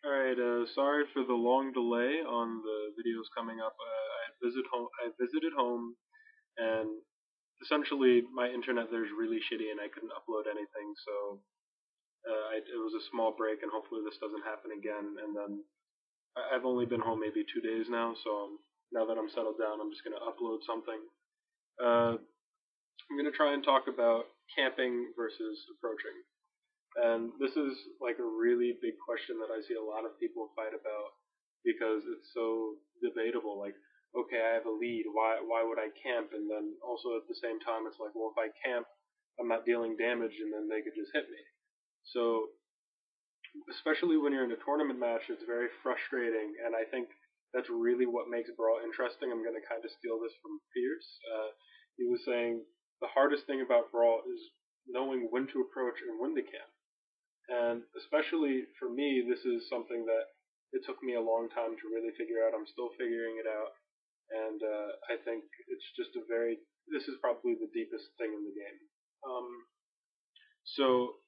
Alright, sorry for the long delay on the videos coming up. I visited home, and essentially my internet there is really shitty, and I couldn't upload anything. So it was a small break, and hopefully this doesn't happen again. And then I've only been home maybe 2 days now, so now that I'm settled down, I'm just gonna upload something. Uh, I'm gonna try and talk about camping versus approaching. And this is like a really big question that I see a lot of people fight about because it's so debatable. Like, okay, I have a lead. Why would I camp? And then also at the same time, it's like, well, if I camp, I'm not dealing damage, and then they could just hit me. So especially when you're in a tournament match, it's very frustrating. And I think that's really what makes Brawl interesting. I'm going to kind of steal this from Pierce. He was saying the hardest thing about Brawl is knowing when to approach and when to camp. And especially for me, this is something that it took me a long time to really figure out. I'm still figuring it out, and I think it's just this is probably the deepest thing in the game. Um, so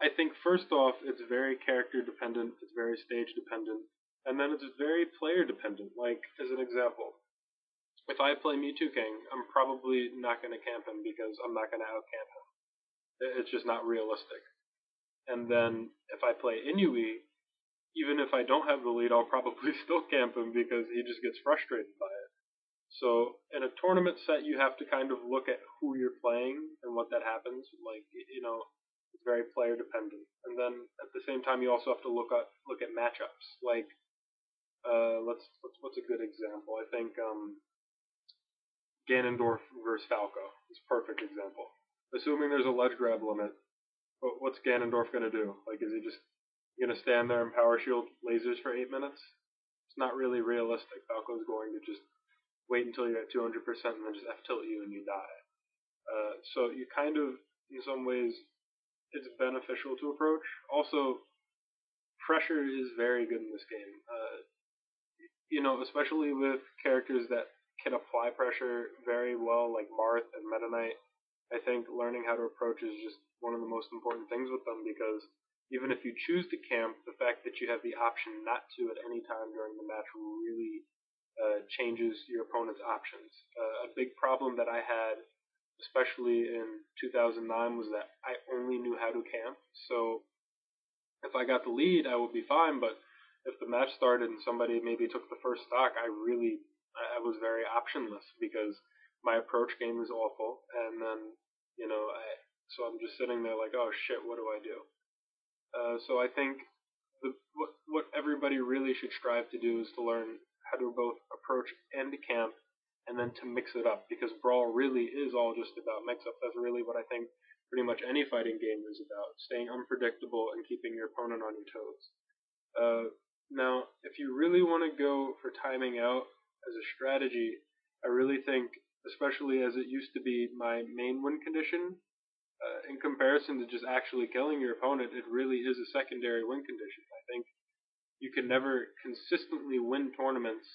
I think first off, it's very character dependent, it's very stage dependent, and then it's very player dependent. Like, as an example, if I play Mewtwo King, I'm probably not going to camp him because I'm not going to outcamp him. It's just not realistic. And then if I play Inui, even if I don't have the lead, I'll probably still camp him because he just gets frustrated by it. So in a tournament set, you have to kind of look at who you're playing and what that happens. Like, it's very player dependent. And then at the same time, you also have to look at matchups. Like, what's a good example? I think Ganondorf versus Falco is a perfect example. Assuming there's a ledge grab limit, what's Ganondorf gonna do? Like, is he just gonna stand there and power shield lasers for 8 minutes? It's not really realistic. Falco's going to just wait until you're at 200% and then just F-tilt you and you die. So you kind of, in some ways, it's beneficial to approach. Also, pressure is very good in this game. Especially with characters that can apply pressure very well, like Marth and Meta Knight. I think learning how to approach is just one of the most important things with them because even if you choose to camp, the fact that you have the option not to at any time during the match really changes your opponent's options. A big problem that I had, especially in 2009, was that I only knew how to camp. So if I got the lead, I would be fine. But if the match started and somebody maybe took the first stock, I was very optionless because my approach game is awful. And then so I'm just sitting there like, oh shit, what do I do? So I think what everybody really should strive to do is to learn how to both approach and to camp, and then to mix it up, because Brawl really is all just about mix-up. That's really what I think pretty much any fighting game is about, staying unpredictable and keeping your opponent on your toes. Now, if you really want to go for timing out as a strategy, I really think, especially as it used to be my main win condition, in comparison to just actually killing your opponent, it really is a secondary win condition. I think you can never consistently win tournaments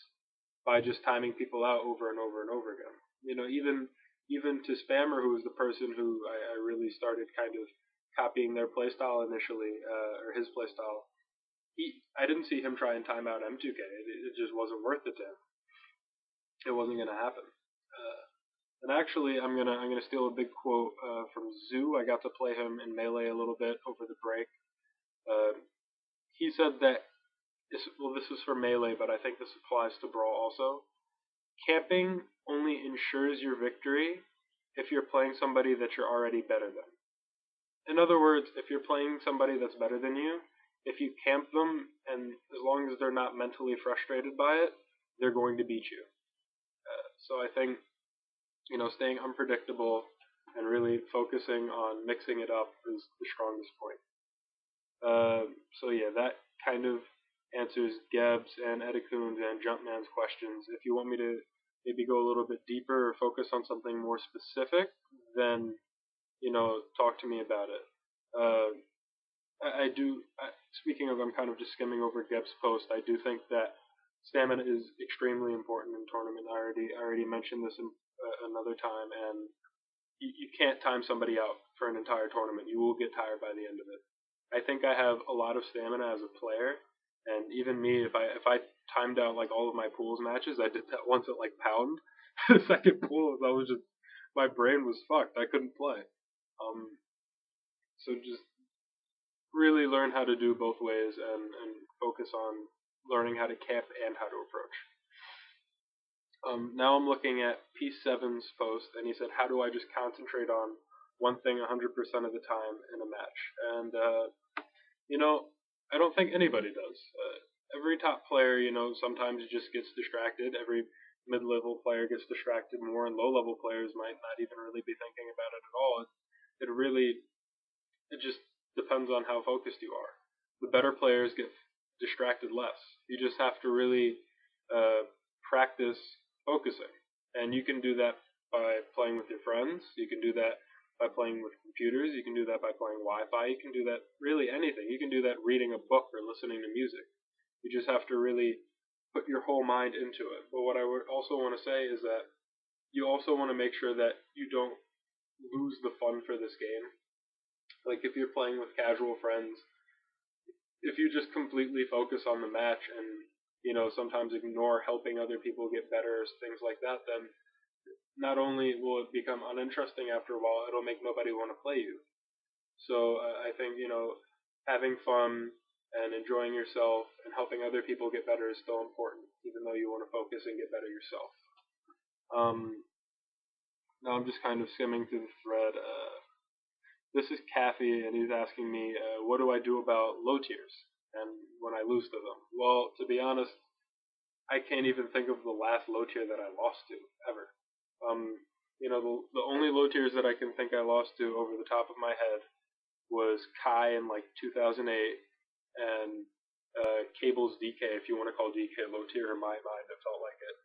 by just timing people out over and over and over again. Even to Spammer, who was the person who I really started kind of copying their playstyle initially, or his playstyle, I didn't see him try and time out M2K. It just wasn't worth it to him. It wasn't going to happen. And actually, I'm gonna steal a big quote from Zoo. I got to play him in Melee a little bit over the break. He said that this is for Melee, but I think this applies to Brawl also. Camping only ensures your victory if you're playing somebody that you're already better than. In other words, if you're playing somebody that's better than you, if you camp them, and as long as they're not mentally frustrated by it, they're going to beat you. So I think staying unpredictable and really focusing on mixing it up is the strongest point. So yeah, that kind of answers Geb's and Edicoon's and Jumpman's questions. If you want me to maybe go a little bit deeper or focus on something more specific, then talk to me about it. Speaking of, I'm kind of just skimming over Geb's post. I do think that stamina is extremely important in tournament. I already mentioned this in another time, and you can't time somebody out for an entire tournament. You will get tired by the end of it. I think I have a lot of stamina as a player, And even me, if I timed out like all of my pools matches, I did that once at like pound. The second pool, I was just my brain was fucked. I couldn't play. So just really learn how to do both ways and focus on learning how to camp and how to approach. Now I'm looking at P7's post, and he said, "How do I just concentrate on one thing 100% of the time in a match?" And you know, I don't think anybody does. Every top player, sometimes just gets distracted. Every mid-level player gets distracted more, and low-level players might not even really be thinking about it at all. It just depends on how focused you are. The better players get distracted less. You just have to really practice focusing, and you can do that by playing with your friends. You can do that by playing with computers. You can do that by playing Wi-Fi. You can do that really anything. You can do that reading a book or listening to music. You just have to really put your whole mind into it. But what I would also want to say is that you also want to make sure that you don't lose the fun for this game. Like if you're playing with casual friends, if you just completely focus on the match and sometimes ignore helping other people get better, things like that, then not only will it become uninteresting after a while, it'll make nobody want to play you. So I think having fun and enjoying yourself and helping other people get better is still important, even though you want to focus and get better yourself. Now I'm just kind of skimming through the thread. This is Kathy, and he's asking me, what do I do about low tiers and when I lose to them? Well, to be honest, I can't even think of the last low tier that I lost to ever. The only low tiers that I can think I lost to over the top of my head was Kai in like 2008 and Cable's DK, if you want to call DK low tier in my mind, it felt like it.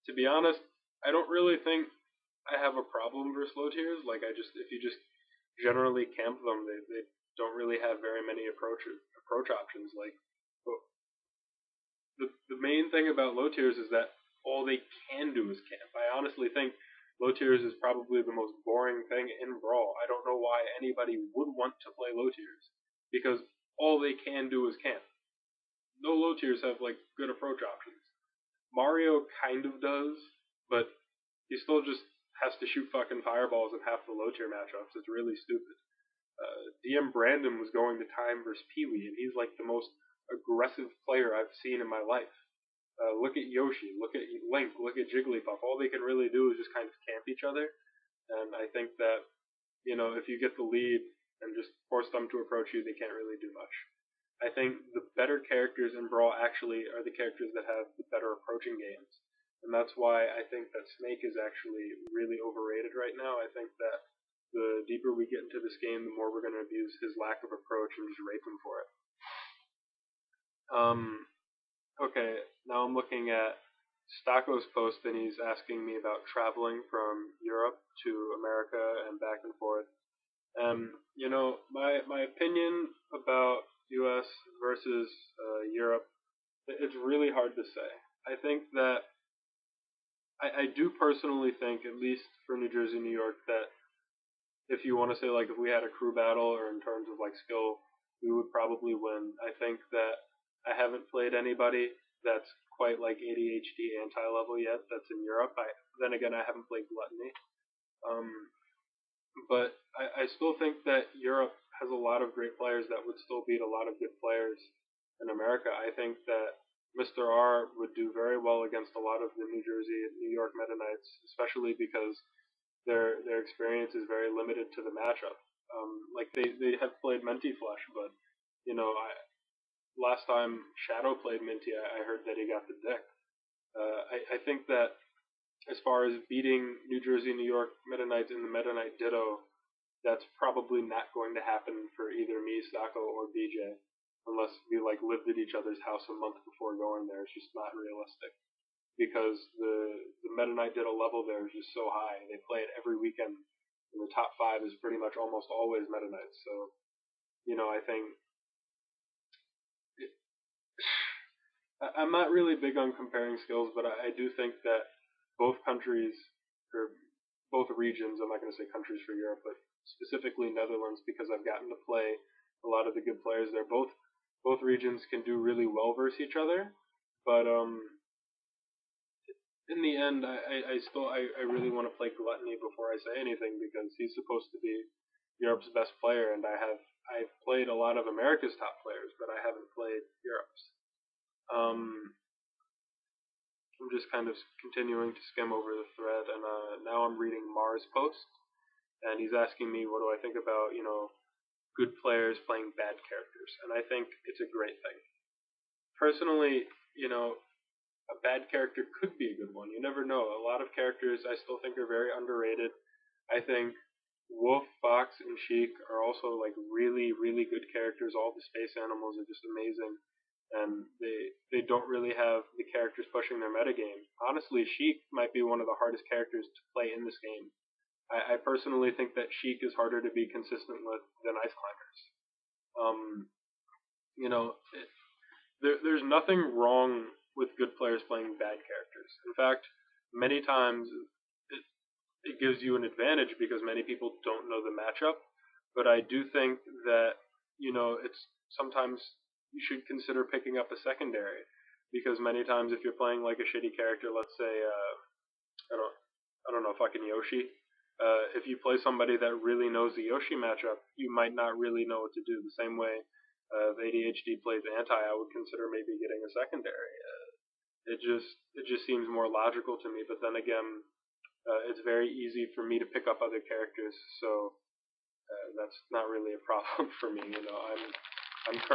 To be honest, I don't really think I have a problem versus low tiers. Like if you just generally camp them, they don't really have very many approach options. Like the main thing about low tiers is that all they can do is camp. I honestly think low tiers is probably the most boring thing in Brawl. I don't know why anybody would want to play low tiers, because all they can do is camp. No low tiers have like good approach options. Mario kind of does, but he still just has to shoot fucking fireballs in half the low tier matchups. It's really stupid. DM Brandon was going to time versus Pee-wee, and he's like the most aggressive player I've seen in my life. Look at Yoshi, look at Link, look at Jigglypuff. All they can really do is just kind of camp each other. And I think that, if you get the lead and just force them to approach you, they can't really do much. I think the better characters in Brawl actually are the characters that have the better approaching games. And that's why I think that Snake is actually really overrated right now. I think that the deeper we get into this game, the more we're going to abuse his lack of approach and just rape him for it. Okay, now I'm looking at Stacco's post, and he's asking me about traveling from Europe to America and back and forth. My opinion about U.S. versus Europe, it's really hard to say. I think that I do personally think, at least for New Jersey, New York, that if you want to say like if we had a crew battle or in terms of like skill, we would probably win. I think that I haven't played anybody that's quite like ADHD anti-level yet that's in Europe. Then again, I haven't played Gluttony. But I still think that Europe has a lot of great players that would still beat a lot of good players in America. I think that Mr. R would do very well against a lot of the New Jersey and New York Meta Knights, especially because their experience is very limited to the matchup. Like they have played Minty Flesh, but last time Shadow played Minty, I heard that he got the dick. I think that as far as beating New Jersey, New York Meta Knights in the Meta Knight Ditto, that's probably not going to happen for either me, Stacco, or BJ, unless we like lived at each other's house a month before going there. It's just not realistic because the Meta Knight Ditto level there is just so high. They play it every weekend, and the top 5 is pretty much almost always Meta Knights. So, I think I'm not really big on comparing skills, but I do think that both countries, or both regions, I'm not going to say countries for Europe, but specifically Netherlands, because I've gotten to play a lot of the good players there. Both both regions can do really well versus each other, but in the end, I really want to play Gluttony before I say anything because he's supposed to be Europe's best player, and I've played a lot of America's top players, but I haven't played Europe's. Um, I'm just kind of continuing to skim over the thread, and now I'm reading Mars' post, and he's asking me what do I think about good players playing bad characters, and I think it's a great thing. Personally, a bad character could be a good one. You never know. A lot of characters I still think are very underrated. I think Wolf, Fox, and Sheik are also like really, really good characters. All the space animals are just amazing, and they don't really have the characters pushing their metagame. Honestly, Sheik might be one of the hardest characters to play in this game. I personally think that Sheik is harder to be consistent with than Ice Climbers. Um, you know, there's nothing wrong with good players playing bad characters. In fact, many times it, it gives you an advantage because many people don't know the matchup. But I do think that it's sometimes you should consider picking up a secondary because many times if you're playing like a shitty character, let's say I don't I don't know, fucking Yoshi. If you play somebody that really knows the Yoshi matchup, you might not really know what to do. The same way if ADHD plays anti, I would consider maybe getting a secondary. It just seems more logical to me. But then again, it's very easy for me to pick up other characters, so that's not really a problem for me. I'm currently